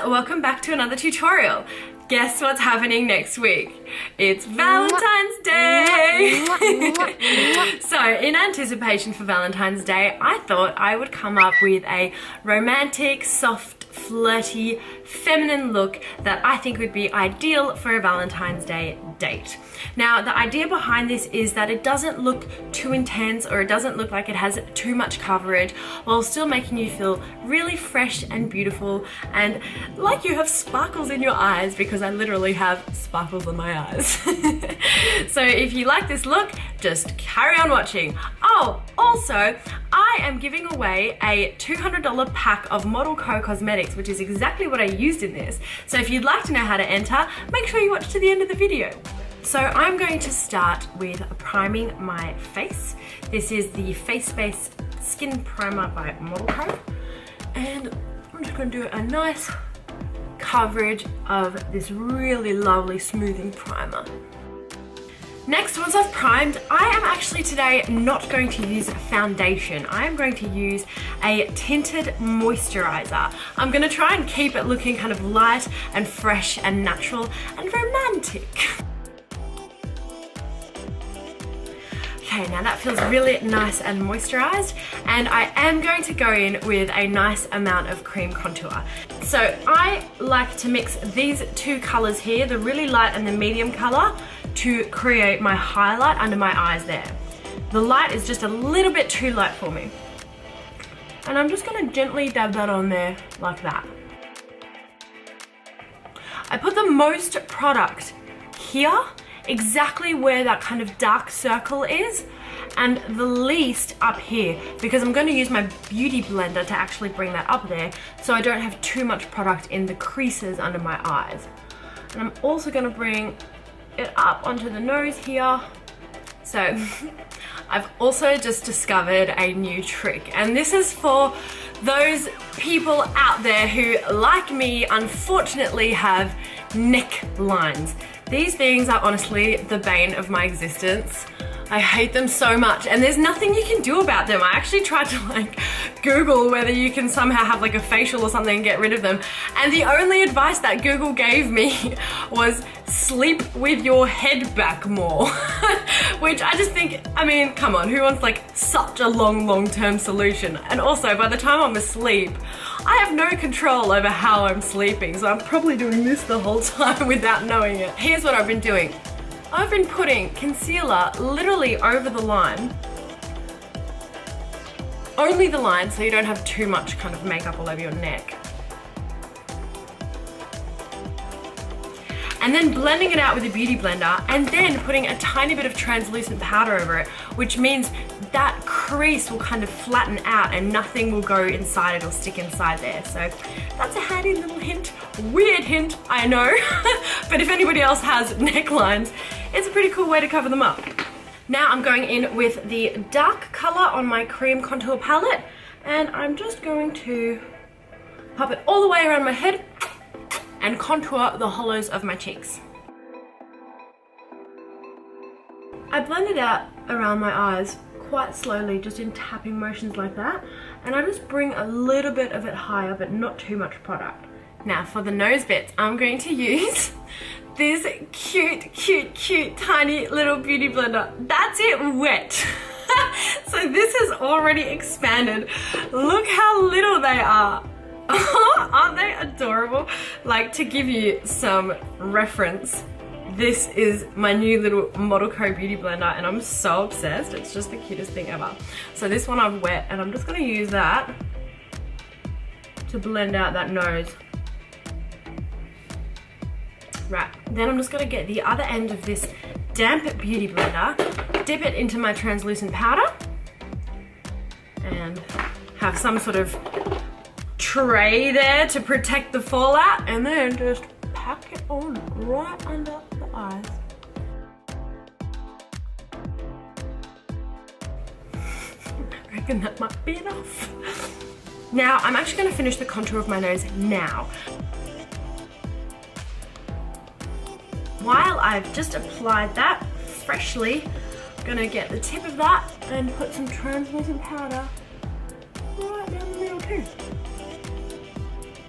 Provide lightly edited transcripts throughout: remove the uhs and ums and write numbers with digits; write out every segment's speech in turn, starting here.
Welcome back to another tutorial. Guess what's happening next week? It's Valentine's Day! So, in anticipation for Valentine's Day, I thought I would come up with a romantic, soft, flirty, feminine look that I think would be ideal for a Valentine's Day date. Now, the idea behind this is that it doesn't look too intense, or it doesn't look like it has too much coverage, while still making you feel really fresh and beautiful and like you have sparkles in your eyes, because I literally have sparkles in my eyes. So if you like this look, just carry on watching. Oh, also, I am giving away a $200 pack of Model Co cosmetics, which is exactly what I used in this. So if you'd like to know how to enter, make sure you watch to the end of the video. So I'm going to start with priming my face. This is the Face Base Skin Primer by Model Co. And I'm just going to do a nice coverage of this really lovely smoothing primer. Next, once I've primed, I am actually today not going to use foundation. I am going to use a tinted moisturizer. I'm going to try and keep it looking kind of light and fresh and natural and romantic. Okay, now that feels really nice and moisturized, and I am going to go in with a nice amount of cream contour. So I like to mix these two colors here, the really light and the medium color, to create my highlight under my eyes there. The light is just a little bit too light for me. And I'm just gonna gently dab that on there like that. I put the most product here, exactly where that kind of dark circle is, and the least up here, because I'm going to use my beauty blender to actually bring that up there so I don't have too much product in the creases under my eyes. And I'm also going to bring it up onto the nose here. So I've also just discovered a new trick, and this is for those people out there who, like me, unfortunately have neck lines. These things are honestly the bane of my existence. I hate them so much, and there's nothing you can do about them. I actually tried to Google whether you can somehow have a facial or something and get rid of them, and the only advice that Google gave me was sleep with your head back more. Which I just think, I mean, come on, who wants such a long-term solution? And also, by the time I'm asleep, I have no control over how I'm sleeping, so I'm probably doing this the whole time without knowing it. Here's what I've been doing. I've been putting concealer literally over the line. Only the line, so you don't have too much kind of makeup all over your neck. And then blending it out with a beauty blender, and then putting a tiny bit of translucent powder over it, which means that crease will kind of flatten out and nothing will go inside it or stick inside there. So that's a handy little hint. Weird hint, I know. But if anybody else has necklines, it's a pretty cool way to cover them up. Now I'm going in with the dark color on my cream contour palette, and I'm just going to pop it all the way around my head and contour the hollows of my cheeks. I blend it out around my eyes quite slowly, just in tapping motions like that, and I just bring a little bit of it higher, but not too much product. Now for the nose bits, I'm going to use this cute tiny little beauty blender. That's it wet. So this is already expanded. Look how little they are. Aren't they adorable? To give you some reference, this is my new little Model Co beauty blender, and I'm so obsessed. It's just the cutest thing ever. So this one I've wet, and I'm just going to use that to blend out that nose. Right, then I'm just going to get the other end of this damp beauty blender, dip it into my translucent powder, and have some sort of tray there to protect the fallout, and then just pack it on right under the eyes. reckon that might be enough. Now, I'm actually gonna finish the contour of my nose now. While I've just applied that freshly, I'm gonna get the tip of that and put some translucent powder right down the middle too.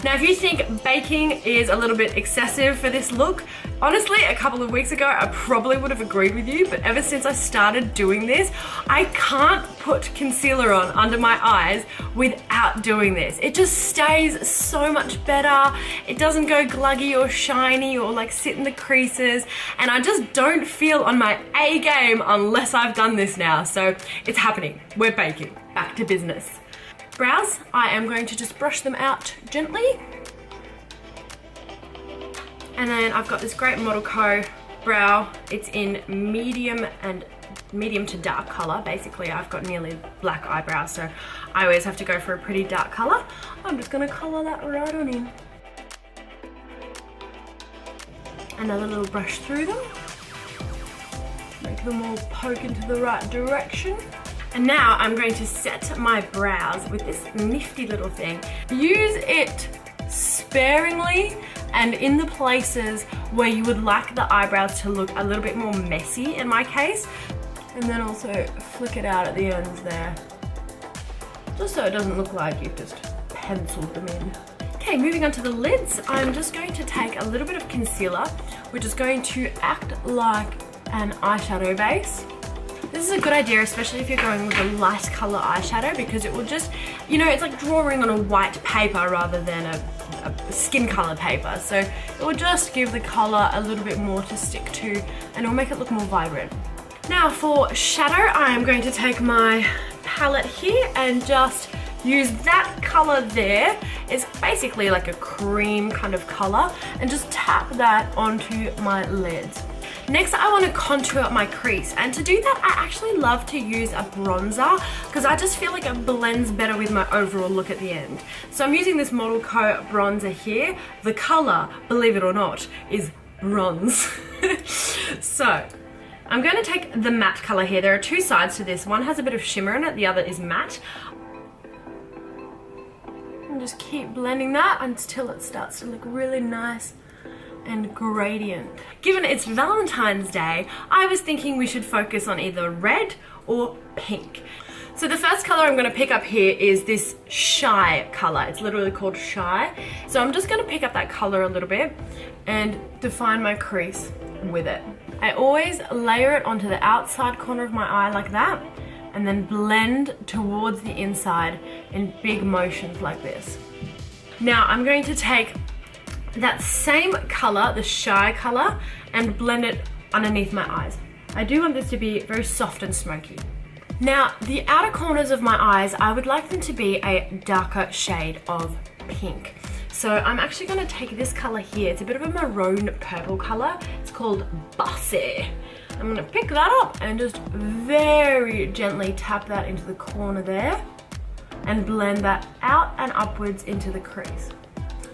Now, if you think baking is a little bit excessive for this look, honestly, a couple of weeks ago, I probably would have agreed with you, but ever since I started doing this, I can't put concealer on under my eyes without doing this. It just stays so much better. It doesn't go gluggy or shiny or like sit in the creases, and I just don't feel on my A game unless I've done this now. So it's happening. We're baking. Back to business. Brows, I am going to just brush them out gently. And then I've got this great Model Co brow. It's in medium to dark color. Basically, I've got nearly black eyebrows, so I always have to go for a pretty dark color. I'm just gonna color that right on in. Another little brush through them. Make them all poke into the right direction. And now I'm going to set my brows with this nifty little thing. Use it sparingly and in the places where you would like the eyebrows to look a little bit more messy in my case. And then also flick it out at the ends there. Just so it doesn't look like you've just penciled them in. Okay, moving on to the lids, I'm just going to take a little bit of concealer, which is going to act like an eyeshadow base. This is a good idea, especially if you're going with a light color eyeshadow, because it will just, you know, it's like drawing on a white paper rather than a skin color paper. So it will just give the color a little bit more to stick to, and it will make it look more vibrant. Now for shadow, I am going to take my palette here and just use that color there. It's basically like a cream kind of color, and just tap that onto my lids. Next, I want to contour my crease, and to do that, I actually love to use a bronzer because I just feel like it blends better with my overall look at the end. So I'm using this Model Co bronzer here. The color, believe it or not, is bronze. So I'm going to take the matte color here. There are two sides to this. One has a bit of shimmer in it, the other is matte. And just keep blending that until it starts to look really nice and gradient. Given it's Valentine's Day, I was thinking we should focus on either red or pink. So the first color I'm gonna pick up here is this Shy color. It's literally called Shy. So I'm just gonna pick up that color a little bit and define my crease with it. I always layer it onto the outside corner of my eye like that, and then blend towards the inside in big motions like this. Now I'm going to take that same color, the Shy color, and blend it underneath my eyes. I do want this to be very soft and smoky. Now, the outer corners of my eyes, I would like them to be a darker shade of pink. So I'm actually gonna take this color here. It's a bit of a maroon purple color. It's called Bossy. I'm gonna pick that up and just very gently tap that into the corner there and blend that out and upwards into the crease.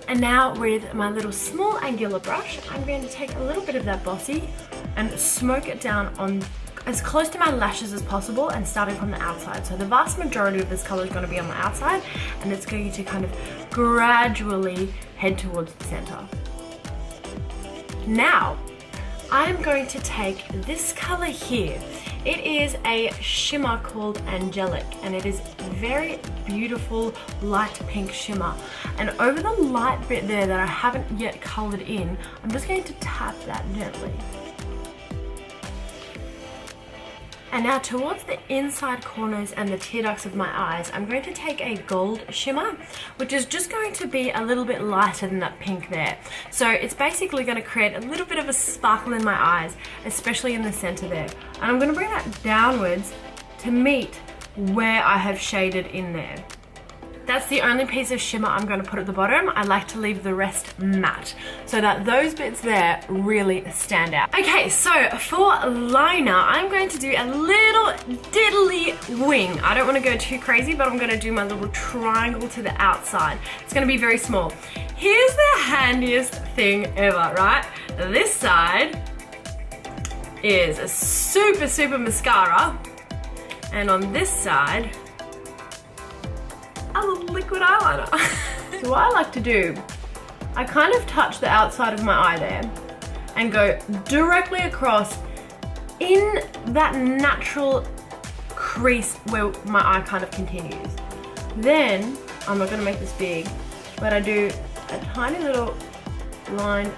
And now with my little small angular brush, I'm going to take a little bit of that Bossy and smoke it down on as close to my lashes as possible, and starting from the outside. So the vast majority of this color is going to be on the outside, and it's going to kind of gradually head towards the center. Now, I'm going to take this color here. It is a shimmer called Angelic, and it is very beautiful light pink shimmer. And over the light bit there that I haven't yet colored in, I'm just going to tap that gently. And now towards the inside corners and the tear ducts of my eyes, I'm going to take a gold shimmer, which is just going to be a little bit lighter than that pink there. So it's basically going to create a little bit of a sparkle in my eyes, especially in the center there. And I'm going to bring that downwards to meet where I have shaded in there. That's the only piece of shimmer I'm going to put at the bottom. I like to leave the rest matte so that those bits there really stand out. Okay, so for liner, I'm going to do a little diddly wing. I don't want to go too crazy, but I'm going to do my little triangle to the outside. It's going to be very small. Here's the handiest thing ever, right? This side is a super mascara, and on this side a liquid eyeliner. So what I like to do, I kind of touch the outside of my eye there and go directly across in that natural crease where my eye kind of continues. Then, I'm not gonna make this big, but I do a tiny little line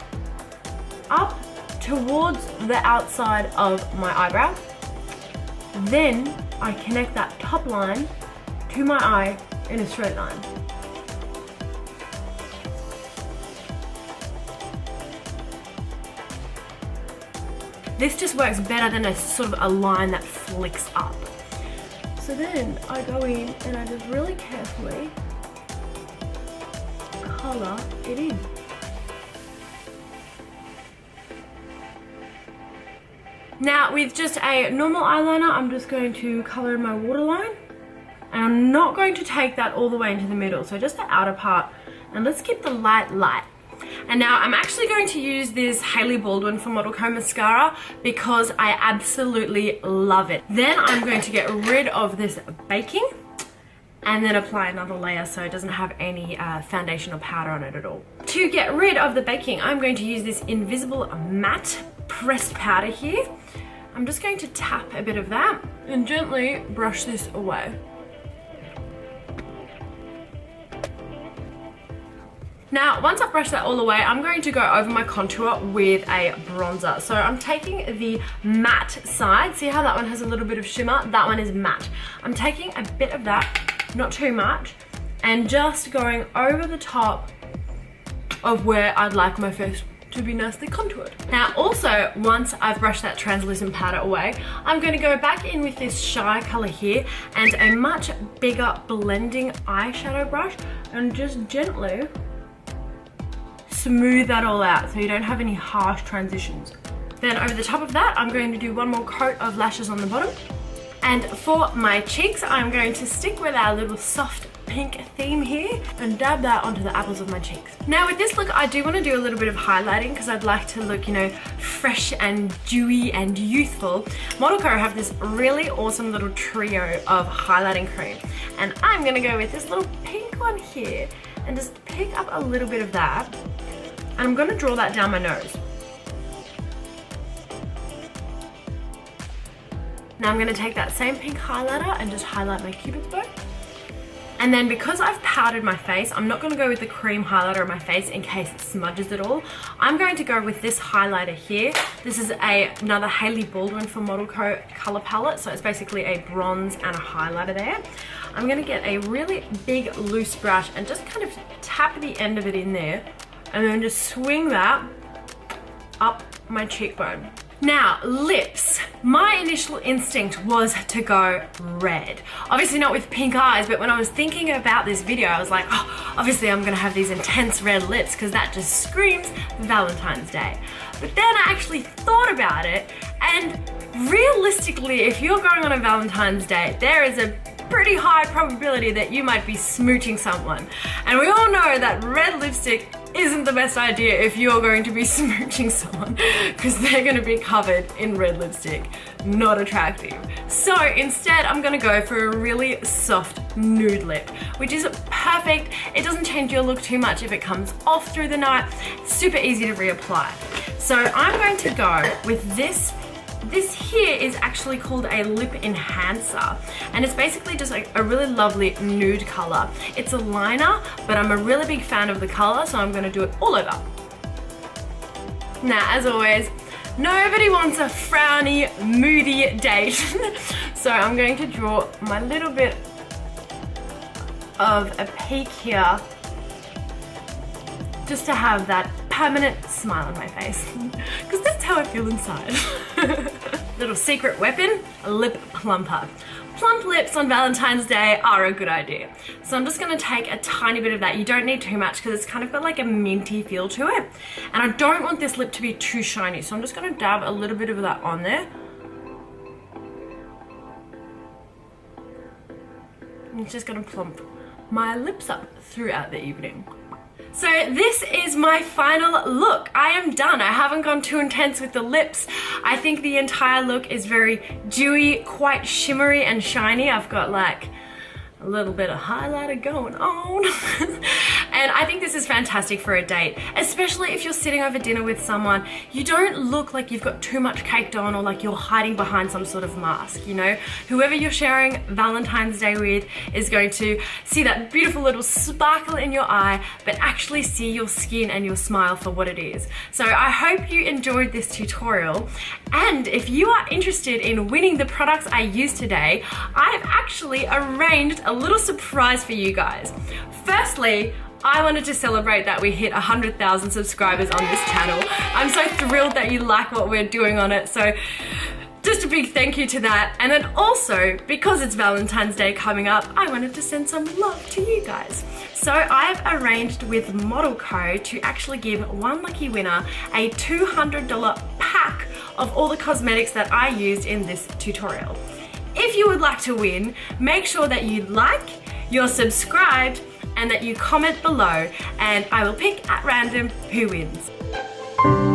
up towards the outside of my eyebrow. Then I connect that top line to my eye in a straight line. This just works better than a sort of a line that flicks up. So then I go in and I just really carefully color it in. Now with just a normal eyeliner, I'm just going to color in my waterline, and I'm not going to take that all the way into the middle, so just the outer part, and let's keep the light light. And now I'm actually going to use this Hailey Baldwin from Model Co mascara because I absolutely love it. Then I'm going to get rid of this baking and then apply another layer so it doesn't have any foundation or powder on it at all. To get rid of the baking, I'm going to use this Invisible Matte pressed powder here. I'm just going to tap a bit of that and gently brush this away. Now, once I've brushed that all away, I'm going to go over my contour with a bronzer. So I'm taking the matte side. See how that one has a little bit of shimmer? That one is matte. I'm taking a bit of that, not too much, and just going over the top of where I'd like my face to be nicely contoured. Now also, once I've brushed that translucent powder away, I'm going to go back in with this Shy color here and a much bigger blending eyeshadow brush and just gently smooth that all out so you don't have any harsh transitions. Then over the top of that, I'm going to do one more coat of lashes on the bottom. And for my cheeks, I'm going to stick with our little soft pink theme here and dab that onto the apples of my cheeks. Now with this look, I do want to do a little bit of highlighting because I'd like to look, you know, fresh and dewy and youthful. Model Co have this really awesome little trio of highlighting cream, and I'm going to go with this little pink one here and just pick up a little bit of that, and I'm going to draw that down my nose. Now I'm going to take that same pink highlighter and just highlight my cupid's bow. And then because I've powdered my face, I'm not going to go with the cream highlighter on my face in case it smudges it all. I'm going to go with this highlighter here. This is another Hailey Baldwin from Model Co color palette. So it's basically a bronze and a highlighter there. I'm going to get a really big loose brush and just kind of tap the end of it in there. And then just swing that up my cheekbone. Now, lips. My initial instinct was to go red. Obviously not with pink eyes, but when I was thinking about this video, I was like, oh, obviously I'm gonna have these intense red lips because that just screams Valentine's Day. But then I actually thought about it, and realistically, if you're going on a Valentine's Day, there is a pretty high probability that you might be smooching someone. And we all know that red lipstick isn't the best idea if you're going to be smooching someone because they're going to be covered in red lipstick. Not attractive. So instead, I'm going to go for a really soft nude lip, which is perfect. It doesn't change your look too much if it comes off through the night. Super easy to reapply. So I'm going to go with this. This here is actually called a lip enhancer, and it's basically just like a really lovely nude color. It's a liner, but I'm a really big fan of the color, so I'm going to do it all over. Now, as always, nobody wants a frowny, moody date, so I'm going to draw my little bit of a peak here just to have that permanent smile on my face because that's how I feel inside. Little secret weapon, a lip plumper. Plump lips on Valentine's Day are a good idea. So I'm just going to take a tiny bit of that. You don't need too much because it's kind of got like a minty feel to it. And I don't want this lip to be too shiny, so I'm just going to dab a little bit of that on there. And it's just going to plump my lips up throughout the evening. So this is my final look. I am done. I haven't gone too intense with the lips. I think the entire look is very dewy, quite shimmery and shiny. I've got like a little bit of highlighter going on. And I think this is fantastic for a date, especially if you're sitting over dinner with someone. You don't look like you've got too much caked on or like you're hiding behind some sort of mask, you know? Whoever you're sharing Valentine's Day with is going to see that beautiful little sparkle in your eye, but actually see your skin and your smile for what it is. So I hope you enjoyed this tutorial. And if you are interested in winning the products I used today, I have actually arranged a little surprise for you guys. Firstly, I wanted to celebrate that we hit 100,000 subscribers on this channel. I'm so thrilled that you like what we're doing on it. So just a big thank you to that. And then also, because it's Valentine's Day coming up, I wanted to send some love to you guys. So I've arranged with Model Co to actually give one lucky winner a $200 pack of all the cosmetics that I used in this tutorial. If you would like to win, make sure that you like, you're subscribed, and that you comment below, and I will pick at random who wins.